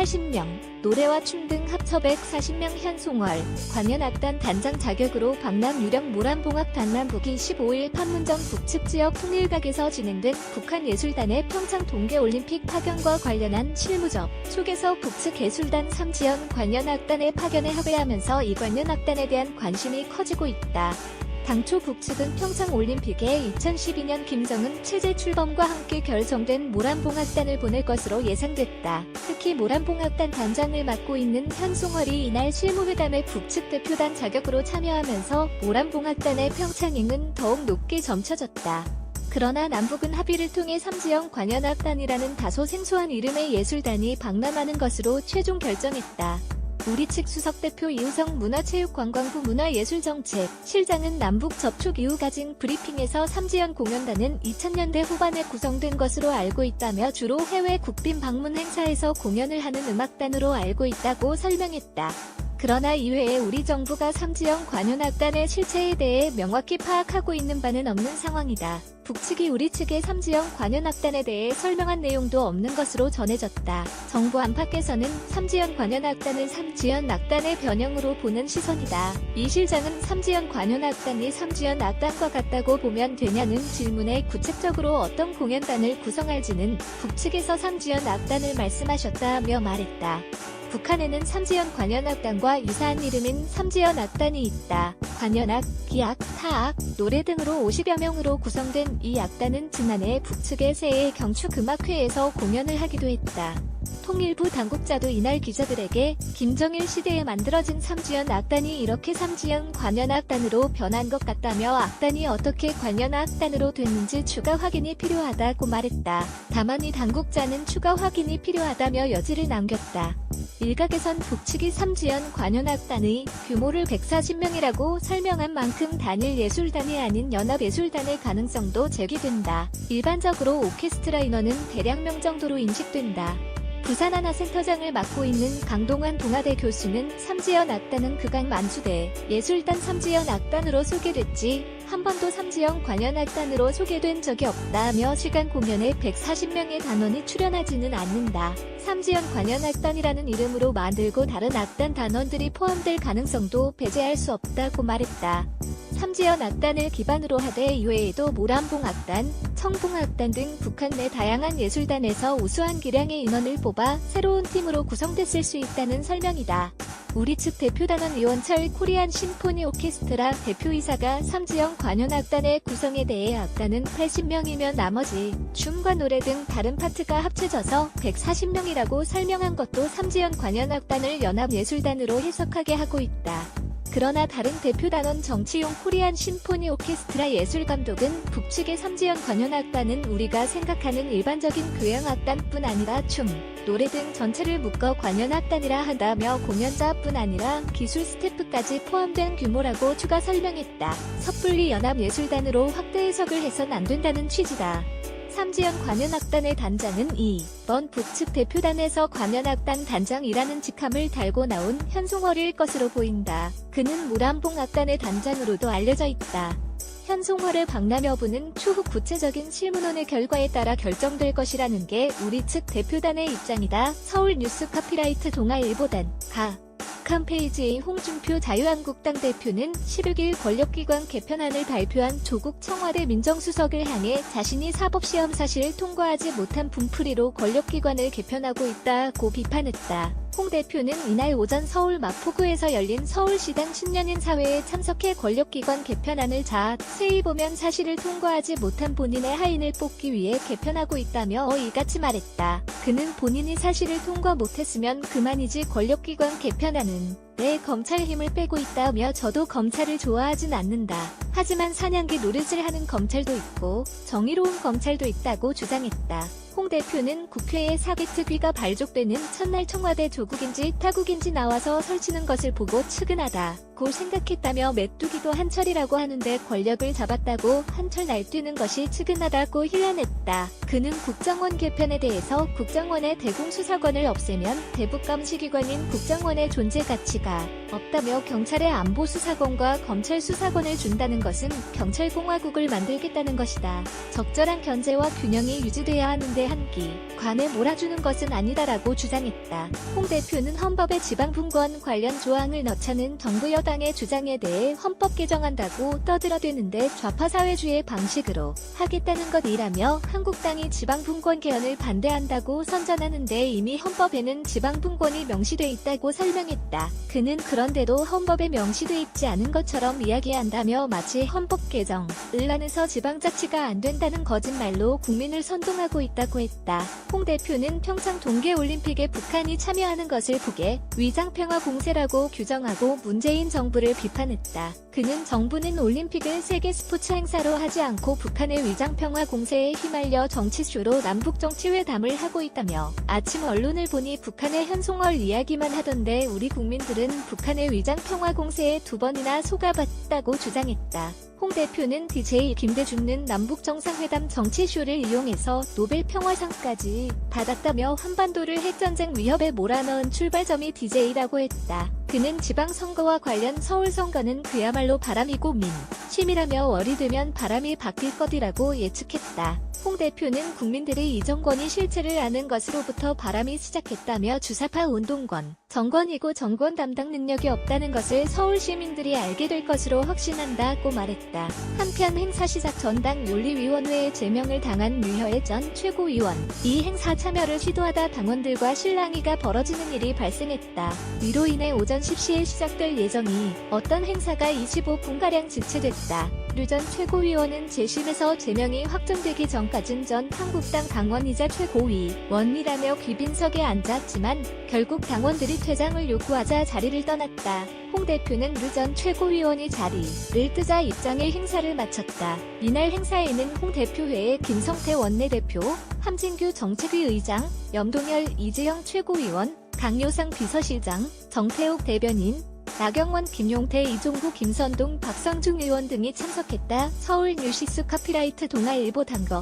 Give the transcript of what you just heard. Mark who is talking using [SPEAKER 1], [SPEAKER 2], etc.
[SPEAKER 1] 130명, 노래와 춤 등 합쳐 140명. 현송월 관현악단 단장 자격으로 박남 유령 모란봉악단 남북이 15일 판문점 북측 지역 통일각에서 진행된 북한예술단의 평창 동계올림픽 파견과 관련한 실무적 속에서 북측 예술단 삼지연 관현악단의 파견에 합의하면서 이 관현악단에 대한 관심이 커지고 있다. 당초 북측은 평창올림픽에 2012년 김정은 체제 출범과 함께 결성된 모란봉악단을 보낼 것으로 예상됐다. 특히 모란봉악단 단장을 맡고 있는 현송월이 이날 실무회담에 북측 대표단 자격으로 참여하면서 모란봉악단의 평창행은 더욱 높게 점쳐졌다. 그러나 남북은 합의를 통해 삼지연 관현악단이라는 다소 생소한 이름의 예술단이 방남하는 것으로 최종 결정했다. 우리 측 수석대표 이우성 문화체육관광부 문화예술정책 실장은 남북 접촉 이후 가진 브리핑에서 삼지연 공연단은 2000년대 후반에 구성된 것으로 알고 있다며 주로 해외 국빈 방문 행사에서 공연을 하는 음악단으로 알고 있다고 설명했다. 그러나 이외에 우리 정부가 삼지연 관현악단의 실체에 대해 명확히 파악하고 있는 바는 없는 상황이다. 북측이 우리 측의 삼지연 관현악단에 대해 설명한 내용도 없는 것으로 전해졌다. 정부 안팎에서는 삼지연 관현악단을 삼지연 악단의 변형으로 보는 시선이다. 이 실장은 삼지연 관현악단이 삼지연 악단과 같다고 보면 되냐는 질문에 구체적으로 어떤 공연단을 구성할지는 북측에서 삼지연 악단을 말씀하셨다며 말했다. 북한에는 삼지연 관현악단과 유사한 이름인 삼지연 악단이 있다. 관현악, 기악, 타악, 노래 등으로 50여 명으로 구성된 이 악단은 지난해 북측의 새해 경축음악회에서 공연을 하기도 했다. 통일부 당국자도 이날 기자들에게 김정일 시대에 만들어진 삼지연 악단이 이렇게 삼지연 관현악단으로 변한 것 같다며 악단이 어떻게 관현악단으로 됐는지 추가 확인이 필요하다고 말했다. 다만 이 당국자는 추가 확인이 필요하다며 여지를 남겼다. 일각에선 북측이 삼지연 관현악단의 규모를 140명이라고 설명한 만큼 단일 예술단이 아닌 연합예술단의 가능성도 제기된다. 일반적으로 오케스트라 인원은 대략 명 정도로 인식된다. 부산 하나센터장을 맡고 있는 강동환 동아대 교수는 삼지연 악단은 극악 만수대 예술단 삼지연 악단으로 소개됐지 한 번도 삼지연 관현악단으로 소개된 적이 없다며 시간 공연에 140명의 단원이 출연하지는 않는다. 삼지연 관현악단이라는 이름으로 만들고 다른 악단 단원들이 포함될 가능성도 배제할 수 없다고 말했다. 삼지연 악단을 기반으로 하되 이외에도 모란봉악단, 청봉악단 등 북한 내 다양한 예술단에서 우수한 기량의 인원을 뽑아 새로운 팀으로 구성됐을 수 있다는 설명이다. 우리 측 대표단원 이원철 코리안 심포니 오케스트라 대표이사가 삼지연 관현악단의 구성에 대해 악단은 80명이면 나머지 춤과 노래 등 다른 파트가 합쳐져서 140명이라고 설명한 것도 삼지연 관현악단을 연합예술단으로 해석하게 하고 있다. 그러나 다른 대표단원 정치용 코리안 심포니 오케스트라 예술감독은 북측의 삼지연 관현악단은 우리가 생각하는 일반적인 교향악단뿐 아니라 춤, 노래 등 전체를 묶어 관현악단이라 한다며 공연자뿐 아니라 기술 스태프까지 포함된 규모라고 추가 설명했다. 섣불리 연합예술단으로 확대 해석을 해선 안 된다는 취지다. 삼지연 관현악단의 단장은 이번 북측 대표단에서 관현악단 단장이라는 직함을 달고 나온 현송월일 것으로 보인다. 그는 모란봉악단의 단장으로도 알려져 있다. 현송월의 박람 여부는 추후 구체적인 실무논의 결과에 따라 결정될 것이라는 게 우리 측 대표단의 입장이다. 서울뉴스 카피라이트 동아일보단 홈페이지의 홍준표 자유한국당 대표는 16일 권력기관 개편안을 발표한 조국 청와대 민정수석을 향해 자신이 사법시험 사실 통과하지 못한 분풀이로 권력기관을 개편하고 있다고 비판했다. 홍 대표는 이날 오전 서울 마포구에서 열린 서울시당 신년인 사회에 참석해 권력기관 개편안을 자세히 보면 사실을 통과하지 못한 본인의 하인을 뽑기 위해 개편하고 있다며 이같이 말했다. 그는 본인이 사실을 통과 못했으면 그만이지 권력기관 개편안은 내 검찰 힘을 빼고 있다며 저도 검찰을 좋아하진 않는다. 하지만 사냥개 노릇을 하는 검찰도 있고 정의로운 검찰도 있다고 주장했다. 홍 대표는 국회에 사개특위가 발족되는 첫날 청와대 조국인지 타국인지 나와서 설치는 것을 보고 측은하다고 않고 생각했다며 메뚜기도 한철이라고 하는데 권력을 잡았다고 한철 날뛰는 것이 측은하다고 힐난했다. 그는 국정원 개편에 대해서 국정원의 대공수사관을 없애면 대북감시기관인 국정원의 존재 가치가 없다며 경찰의 안보수사권과 검찰수사권을 준다는 것은 경찰공화국을 만들겠다는 것이다. 적절한 견제와 균형이 유지돼야 하는데 한 기 관에 몰아주는 것은 아니다라고 주장했다. 홍 대표는 헌법에 지방분권 관련 조항을 넣자는 정부 여당의 주장에 대해 헌법 개정한다고 떠들어대는데 좌파사회주의 방식으로 하겠다는 것이라며 한국당이 지방분권 개헌을 반대한다고 선전하는데 이미 헌법에는 지방분권이 명시돼 있다고 설명했다. 그는 그런데도 헌법에 명시돼 있지 않은 것처럼 이야기한다며 마치 헌법 개정을 안해서 지방자치가 안 된다는 거짓말로 국민을 선동하고 있다고 했다. 홍 대표는 평창 동계올림픽에 북한이 참여하는 것을 북의 위장평화 공세라고 규정하고 문재인 정부를 비판했다. 그는 정부는 올림픽을 세계 스포츠 행사로 하지 않고 북한의 위장평화 공세에 휘말려 정치쇼로 남북정치회담을 하고 있다며 아침 언론을 보니 북한의 현송월 이야기만 하던데 우리 국민들은 북한의 위장평화 공세에 2번이나 속아봤다고 주장했다. 홍 대표는 DJ 김대중는 남북정상회담 정치쇼를 이용해서 노벨 평화상까지 받았다며 한반도를 핵전쟁 위협에 몰아넣은 출발점이 DJ라고 했다. 그는 지방선거와 관련 서울선거는 그야말로 바람이고 심이라며 월이 되면 바람이 바뀔 것이라고 예측했다. 홍 대표는 국민들이 이 정권이 실체를 아는 것으로부터 바람이 시작했다며 주사파 운동권 정권이고 정권 담당 능력이 없다는 것을 서울 시민들이 알게 될 것으로 확신한다고 말했다. 한편 행사 시작 전당 윤리위원회에 제명을 당한 류혀의 전 최고위원 이 행사 참여를 시도하다 당원들과 실랑이가 벌어지는 일이 발생했다. 이로 인해 오전 10시에 시작될 예정이 어떤 행사가 25분가량 지체됐다. 류 전 최고위원은 재심에서 제명이 확정되기 전까진 전 한국당 당원이자 최고위원이라며 귀빈석에 앉았지만 결국 당원들이 퇴장을 요구하자 자리를 떠났다. 홍 대표는 류 전 최고위원이 자리를 뜨자 입장의 행사를 마쳤다. 이날 행사에는 홍 대표 외에 김성태 원내대표, 함진규 정책위 의장, 염동열 이재영 최고위원, 강요상 비서실장, 정태욱 대변인, 나경원, 김용태, 이종구, 김선동, 박성중 의원 등이 참석했다. 서울 뉴시스 카피라이트 동아일보 단거